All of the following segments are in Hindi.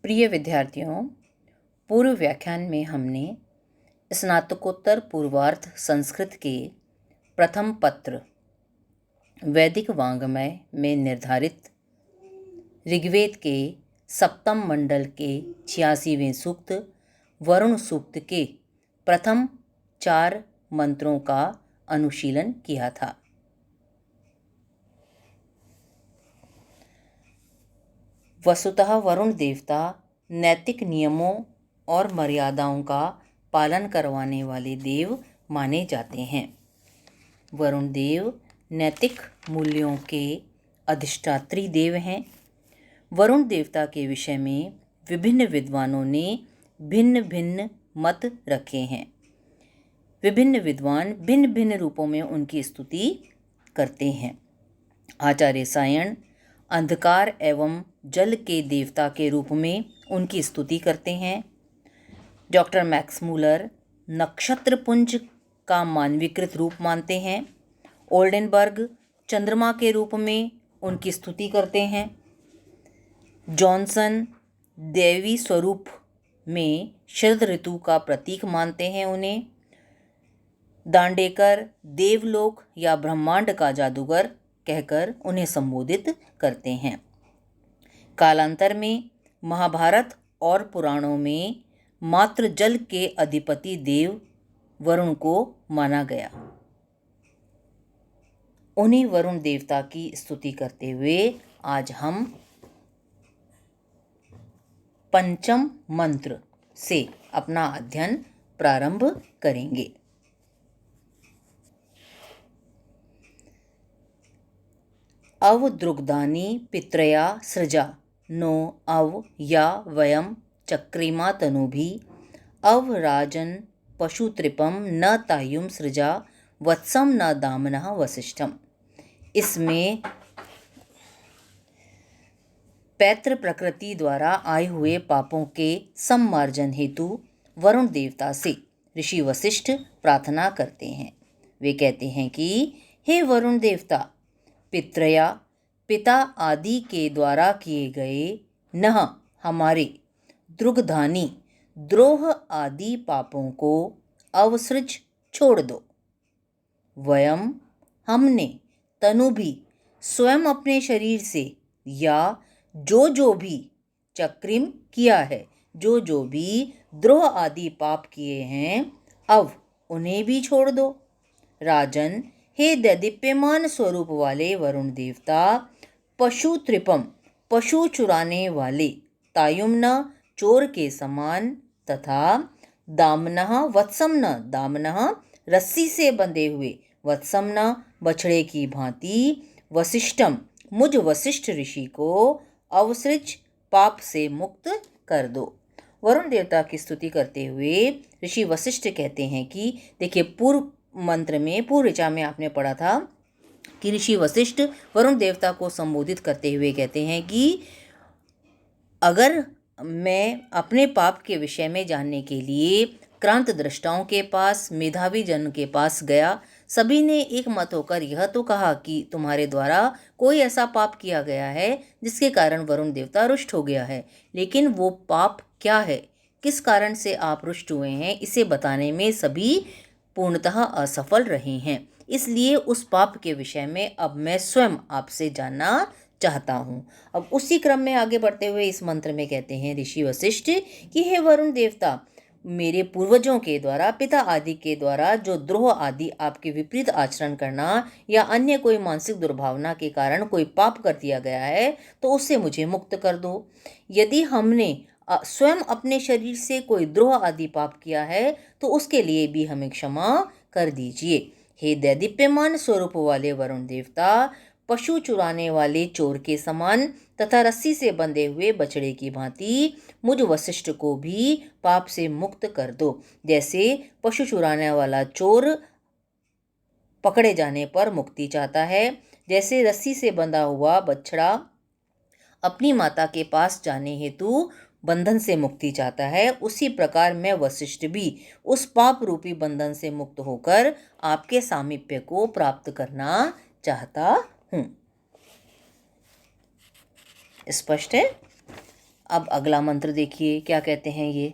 प्रिय विद्यार्थियों, पूर्व व्याख्यान में हमने स्नातकोत्तर पूर्वार्ध संस्कृत के प्रथम पत्र वैदिक वाङ्मय में निर्धारित ऋग्वेद के सप्तम मंडल के 86वें सूक्त वरुण सूक्त के प्रथम 4 मंत्रों का अनुशीलन किया था। वस्तुतः वरुण देवता नैतिक नियमों और मर्यादाओं का पालन करवाने वाले देव माने जाते हैं। वरुण देव नैतिक मूल्यों के अधिष्ठात्री देव हैं। वरुण देवता के विषय में विभिन्न विद्वानों ने भिन्न भिन्न मत रखे हैं। विभिन्न विद्वान भिन्न भिन्न रूपों में उनकी स्तुति करते हैं। आचार्य सायण अंधकार एवं जल के देवता के रूप में उनकी स्तुति करते हैं। डॉक्टर मैक्स मूलर नक्षत्रपुंज का मानवीकृत रूप मानते हैं। ओल्डेनबर्ग चंद्रमा के रूप में उनकी स्तुति करते हैं। जॉनसन दैवी स्वरूप में शरद ऋतु का प्रतीक मानते हैं उन्हें। दांडेकर देवलोक या ब्रह्मांड का जादूगर कहकर उन्हें संबोधित करते हैं। कालांतर में महाभारत और पुराणों में मात्र जल के अधिपति देव वरुण को माना गया। उन्हीं वरुण देवता की स्तुति करते हुए आज हम पंचम मंत्र से अपना अध्ययन प्रारंभ करेंगे। अवद्रुग्धानि पित्रया सृजा नो अव या वयम चक्रिमा तनुभिः अवराजन् पशुत्रिपम न तायुम सृजा वत्सम न दामनः वसिष्ठम। इसमें पैतृ प्रकृति द्वारा आए हुए पापों के सम्मार्जन हेतु वरुण देवता से ऋषि वशिष्ठ प्रार्थना करते हैं। वे कहते हैं कि हे वरुण देवता, पित्रया पिता आदि के द्वारा किए गए नह हमारे द्रुग्धानि द्रोह आदि पापों को अवसृज छोड़ दो। वयम हमने तनु भी स्वयं अपने शरीर से या जो भी चक्रिम किया है, जो भी द्रोह आदि पाप किए हैं, अब उन्हें भी छोड़ दो। राजन हे दैदीप्यमान स्वरूप वाले वरुण देवता, पशु त्रिपम पशु चुराने वाले, तायुम्न चोर के समान, तथा दामनः वत्समन दामनः रस्सी से बंधे हुए, वत्समन बछड़े की भांति, वशिष्ठम मुझ वशिष्ठ ऋषि को अवसृज पाप से मुक्त कर दो। वरुण देवता की स्तुति करते हुए ऋषि वशिष्ठ कहते हैं कि देखिए, पूर्व मंत्र में पूर्व ऋचा में आपने पढ़ा था कि ऋषि वशिष्ठ वरुण देवता को संबोधित करते हुए कहते हैं कि अगर मैं अपने पाप के विषय में जानने के लिए क्रांत दृष्टाओं के पास, मेधावी जन के पास गया, सभी ने एक मत होकर यह तो कहा कि तुम्हारे द्वारा कोई ऐसा पाप किया गया है जिसके कारण वरुण देवता रुष्ट हो गया है, लेकिन वो पाप क्या है, किस कारण से आप रुष्ट हुए हैं, इसे बताने में सभी पूर्णतः असफल रहे हैं। इसलिए उस पाप के विषय में अब मैं स्वयं आपसे जानना चाहता हूँ। अब उसी क्रम में आगे बढ़ते हुए इस मंत्र में कहते हैं ऋषि वशिष्ठ कि हे वरुण देवता, मेरे पूर्वजों के द्वारा, पिता आदि के द्वारा जो द्रोह आदि आपके विपरीत आचरण करना या अन्य कोई मानसिक दुर्भावना के कारण कोई पाप कर दिया गया है, तो उससे मुझे मुक्त कर दो। यदि हमने स्वयं अपने शरीर से कोई द्रोह आदि पाप किया है तो उसके लिए भी हमें क्षमा कर दीजिए। हे दैदीप्यमान स्वरूप वाले वरुण देवता, पशु चुराने वाले चोर के समान तथा रस्सी से बंधे हुए बछड़े की भांति मुझ वशिष्ठ को भी पाप से मुक्त कर दो। जैसे पशु चुराने वाला चोर पकड़े जाने पर मुक्ति चाहता है, जैसे रस्सी से बंधा हुआ बछड़ा अपनी माता के पास जाने हेतु बंधन से मुक्ति चाहता है, उसी प्रकार मैं वशिष्ठ भी उस पाप रूपी बंधन से मुक्त होकर आपके सामीप्य को प्राप्त करना चाहता हूँ। स्पष्ट है? अब अगला मंत्र देखिए क्या कहते हैं ये।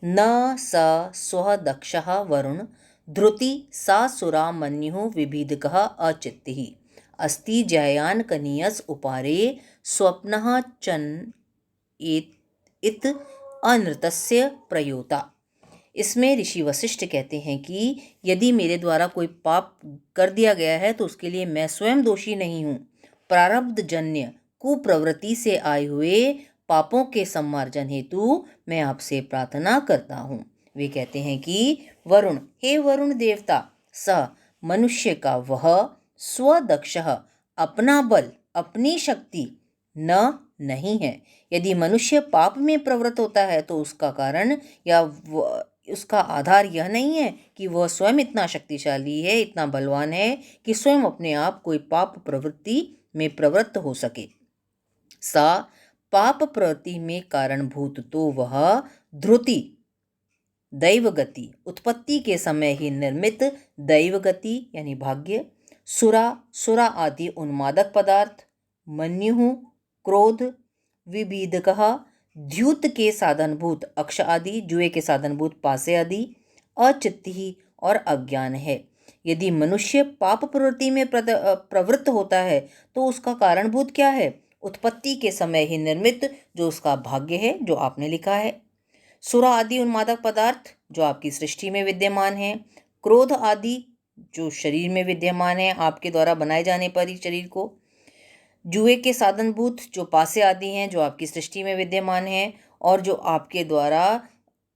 न स स्व दक्षः वरुण ध्रुति सा सुरा मन्युः विभीदकः अचित्तिः अस्ति जयान कनीयस उपारे स्वप्नः चन इत अनृतस्य प्रयोता। इसमें ऋषि वशिष्ठ कहते हैं कि यदि मेरे द्वारा कोई पाप कर दिया गया है तो उसके लिए मैं स्वयं दोषी नहीं हूँ। प्रारब्ध जन्य कुप्रवृत्ति से आए हुए पापों के सम्मार्जन हेतु मैं आपसे प्रार्थना करता हूँ। वे कहते हैं कि वरुण, हे वरुण देवता, स मनुष्य का वह स्वदक्षः अपना बल अपनी शक्ति न नहीं है। यदि मनुष्य पाप में प्रवृत्त होता है तो उसका कारण या उसका आधार यह नहीं है कि वह स्वयं इतना शक्तिशाली है, इतना बलवान है कि स्वयं अपने आप कोई पाप प्रवृत्ति में प्रवृत्त हो सके। सा पाप प्रवृत्ति में कारणभूत तो वह ध्रुति दैव गति, उत्पत्ति के समय ही निर्मित दैव गति यानी भाग्य, सुरा आदि उन्मादक पदार्थ, मन्यु क्रोध, विभीदकः द्यूत के साधनभूत अक्ष आदि, जुए के साधनभूत पासे आदि, अचित्ति और अज्ञान है। यदि मनुष्य पाप प्रवृत्ति में प्रवृत्त होता है तो उसका कारणभूत क्या है? उत्पत्ति के समय ही निर्मित जो उसका भाग्य है, जो आपने लिखा है। सुरा आदि उन्मादक पदार्थ जो आपकी सृष्टि में विद्यमान है। क्रोध आदि जो शरीर में विद्यमान है आपके द्वारा बनाए जाने पर ही शरीर को। जुए के साधनभूत जो पासे आदि हैं जो आपकी सृष्टि में विद्यमान है, और जो आपके द्वारा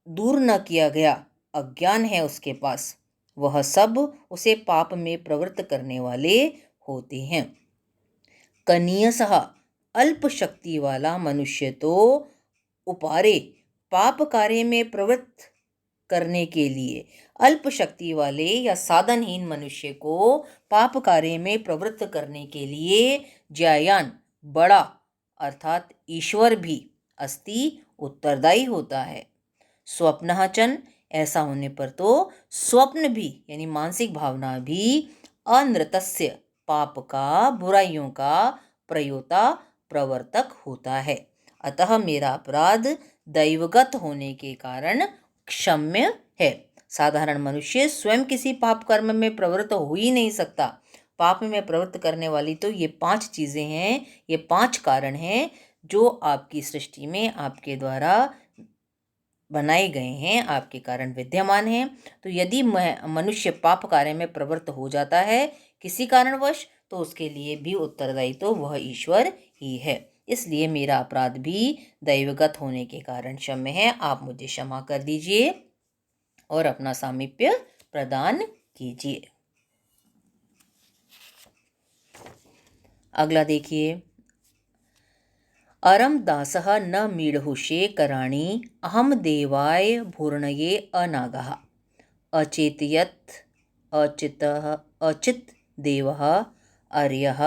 दूर न किया गया अज्ञान है उसके पास, वह सब उसे पाप में प्रवृत्त करने वाले होते हैं। कनीयसः अल्प शक्ति वाला मनुष्य तो उपारे पाप कार्य में प्रवृत्त करने के लिए, अल्प शक्ति वाले या साधनहीन मनुष्य को पाप कार्य में प्रवृत्त करने के लिए ज्यायान बड़ा अर्थात ईश्वर भी अस्ति उत्तरदायी होता है। स्वप्नः चन, ऐसा होने पर तो स्वप्न भी यानी मानसिक भावना भी अनृतस्य पाप का, बुराइयों का प्रयोता प्रवर्तक होता है। अतः मेरा अपराध दैवगत होने के कारण क्षम्य है। साधारण मनुष्य स्वयं किसी पाप कर्म में प्रवृत्त हो ही नहीं सकता। पाप में प्रवृत्त करने वाली तो ये 5 चीज़ें हैं, ये 5 कारण हैं जो आपकी सृष्टि में आपके द्वारा बनाए गए हैं, आपके कारण विद्यमान हैं। तो यदि मनुष्य पाप कार्य में प्रवृत्त हो जाता है किसी कारणवश, तो उसके लिए भी उत्तरदायी तो वह ईश्वर ही है। इसलिए मेरा अपराध भी दैवगत होने के कारण क्षम्य है। आप मुझे क्षमा कर दीजिए और अपना सामीप्य प्रदान कीजिए। अगला देखिए। अरम दासः न मीढुषे कराणि अहम देवाय भूर्णये अनागः अचेतयत् अचित देवः अर्यः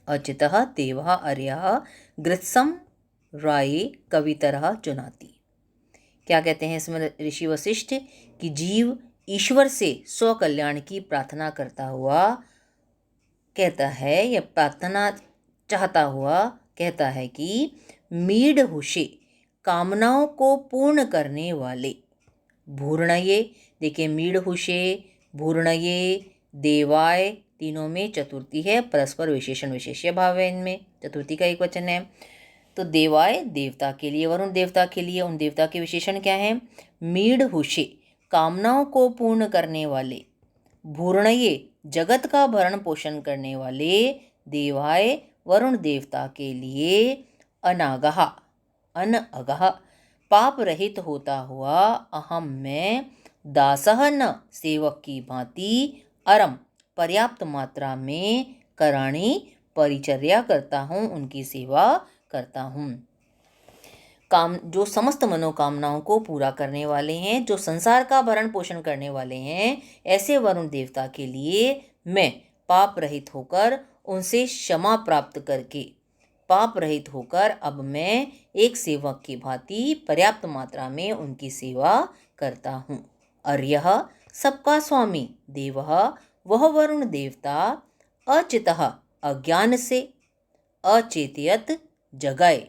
अचितः देवः अर्यः गृत्सम राये कवितरः चुनाति। क्या कहते हैं इसमें ऋषि वशिष्ठ कि जीव ईश्वर से स्वकल्याण की प्रार्थना करता हुआ कहता है, या प्रार्थना चाहता हुआ कहता है कि मीढुषे कामनाओं को पूर्ण करने वाले, भूर्णये, देखिए मीढुषे, भूर्णये, देवाय, तीनों में चतुर्थी है, परस्पर विशेषण विशेष्य भाव है, इनमें चतुर्थी का एक वचन है। तो देवाय देवता के लिए, वरुण देवता के लिए, उन देवता के विशेषण क्या है? मीढुषे कामनाओं को पूर्ण करने वाले, भूर्णये जगत का भरण पोषण करने वाले, देवाय वरुण देवता के लिए, अनागः अनअगः पाप रहित होता हुआ, अहम मैं, दासः न सेवक की भांति, अरम पर्याप्त मात्रा में, कराणी परिचर्या करता हूँ, उनकी सेवा करता हूँ। काम जो समस्त मनोकामनाओं को पूरा करने वाले हैं, जो संसार का भरण पोषण करने वाले हैं, ऐसे वरुण देवता के लिए मैं पाप रहित होकर, उनसे क्षमा प्राप्त करके, पाप रहित होकर अब मैं एक सेवक की भांति पर्याप्त मात्रा में उनकी सेवा करता हूँ। अर्यः सबका स्वामी, देवः वह वरुण देवता, अचितः अज्ञान से, अचेतयत् जगाए,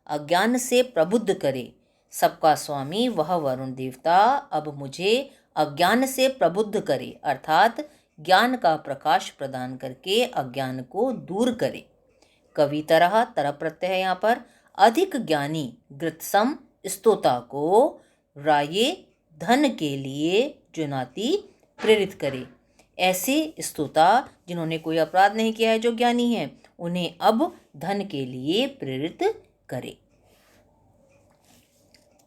अज्ञान से प्रबुद्ध करे। सबका स्वामी वह वरुण देवता अब मुझे अज्ञान से प्रबुद्ध करे, अर्थात ज्ञान का प्रकाश प्रदान करके अज्ञान को दूर करे। कवि तरह प्रत्यय है यहाँ पर। अधिक ज्ञानी ग्रत्सम स्तोता को राये धन के लिए जुनाती प्रेरित करे। ऐसे स्तोता जिन्होंने कोई अपराध नहीं किया है, जो ज्ञानी हैं, उन्हें अब धन के लिए प्रेरित करे।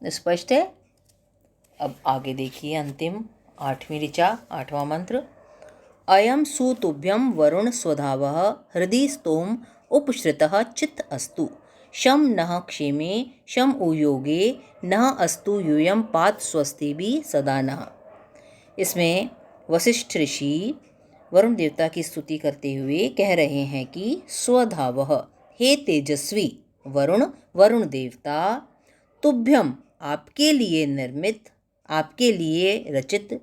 स्पष्ट है। अब आगे देखिए अंतिम 8वीं ऋचा, 8वां मंत्र। अयम सुतुभ्यं वरुण स्वधावः हृदि स्तोम उपश्रितः चित्त अस्तु। शम नः क्षेमे शम उयोगे नः अस्तु यूयम पात स्वस्ति भी सदा नः। इसमें वशिष्ठ ऋषि वरुण देवता की स्तुति करते हुए कह रहे हैं कि स्वधावः, हे तेजस्वी वरुण, वरुण देवता, तुभ्यम आपके लिए निर्मित, आपके लिए रचित,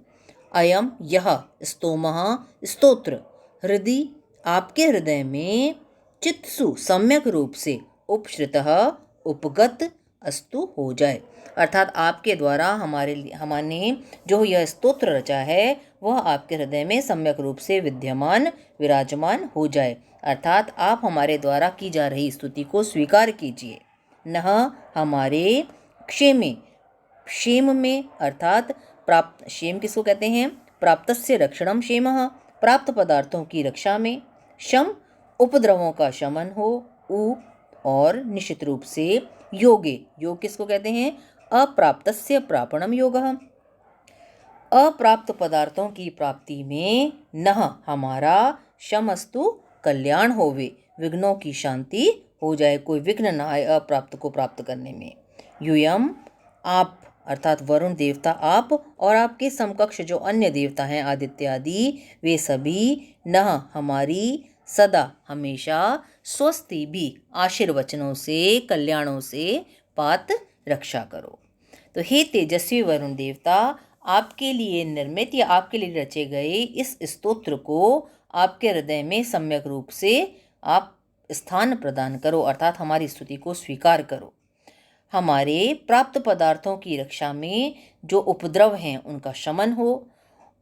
अयम यह, स्तोमः स्तोत्र, हृदि आपके हृदय में, चित्सु सम्यक रूप से, उपश्रितः उपगत, अस्तु हो जाए, अर्थात आपके द्वारा हमने जो यह स्तोत्र रचा है वह आपके हृदय में सम्यक रूप से विद्यमान विराजमान हो जाए, अर्थात आप हमारे द्वारा की जा रही स्तुति को स्वीकार कीजिए। नह हमारे, क्षेमे क्षेम में, अर्थात प्राप्त, क्षेम किसको कहते हैं? प्राप्तस्य रक्षणम क्षेमः, प्राप्त पदार्थों की रक्षा में। शम उपद्रवों का शमन हो। उ और निश्चित रूप से योगे, योग किसको कहते हैं? अप्राप्तस्य प्रापणम योगः, अप्राप्त पदार्थों की प्राप्ति में। नह हमारा, शमस्तु कल्याण होवे, विघ्नों की शांति हो जाए, कोई विघ्न न आए अप्राप्त को प्राप्त करने में। यूयम आप, अर्थात वरुण देवता आप, और आपके समकक्ष जो अन्य देवता हैं आदित्य आदि, वे सभी नह हमारी, सदा हमेशा, स्वस्ति भी आशीर्वचनों से, कल्याणों से पात रक्षा करो। तो हे तेजस्वी वरुण देवता, आपके लिए निर्मित या आपके लिए रचे गए इस स्तोत्र को आपके हृदय में सम्यक रूप से आप स्थान प्रदान करो, अर्थात हमारी स्तुति को स्वीकार करो। हमारे प्राप्त पदार्थों की रक्षा में जो उपद्रव हैं उनका शमन हो,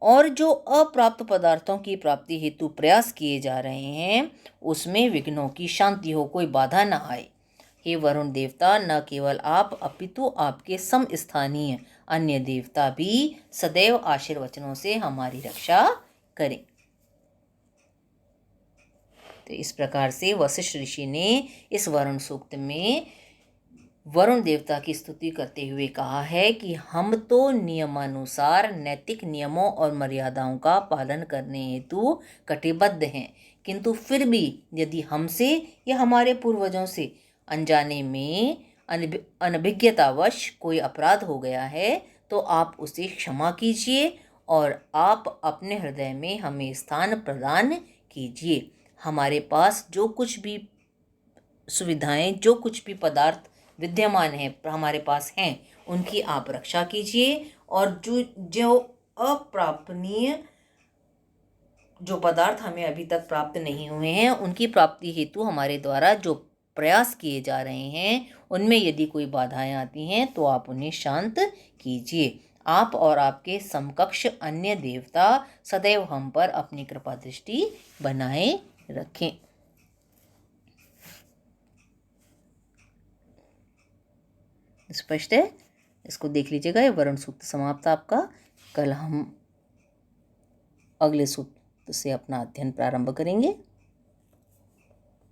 और जो अप्राप्त पदार्थों की प्राप्ति हेतु प्रयास किए जा रहे हैं उसमें विघ्नों की शांति हो, कोई बाधा न आए। हे वरुण देवता, न केवल आप अपितु आपके समस्थानीय अन्य देवता भी सदैव आशीर्वचनों से हमारी रक्षा करें। तो इस प्रकार से वशिष्ठ ऋषि ने इस वरुण सूक्त में वरुण देवता की स्तुति करते हुए कहा है कि हम तो नियमानुसार नैतिक नियमों और मर्यादाओं का पालन करने हेतु कटिबद्ध हैं, किंतु फिर भी यदि हमसे या हमारे पूर्वजों से अनजाने में अनभिज्ञतावश कोई अपराध हो गया है तो आप उसे क्षमा कीजिए और आप अपने हृदय में हमें स्थान प्रदान कीजिए। हमारे पास जो कुछ भी सुविधाएं, जो कुछ भी पदार्थ विद्यमान है हमारे पास हैं, उनकी आप रक्षा कीजिए, और जो अप्रापणीय जो पदार्थ हमें अभी तक प्राप्त नहीं हुए हैं उनकी प्राप्ति हेतु हमारे द्वारा जो प्रयास किए जा रहे हैं उनमें यदि कोई बाधाएं आती हैं तो आप उन्हें शांत कीजिए। आप और आपके समकक्ष अन्य देवता सदैव हम पर अपनी कृपा दृष्टि बनाए रखें। स्पष्ट है? इसको देख लीजिएगा। ये वरुण सूक्त समाप्त आपका। कल हम अगले सूक्त से अपना अध्ययन प्रारंभ करेंगे।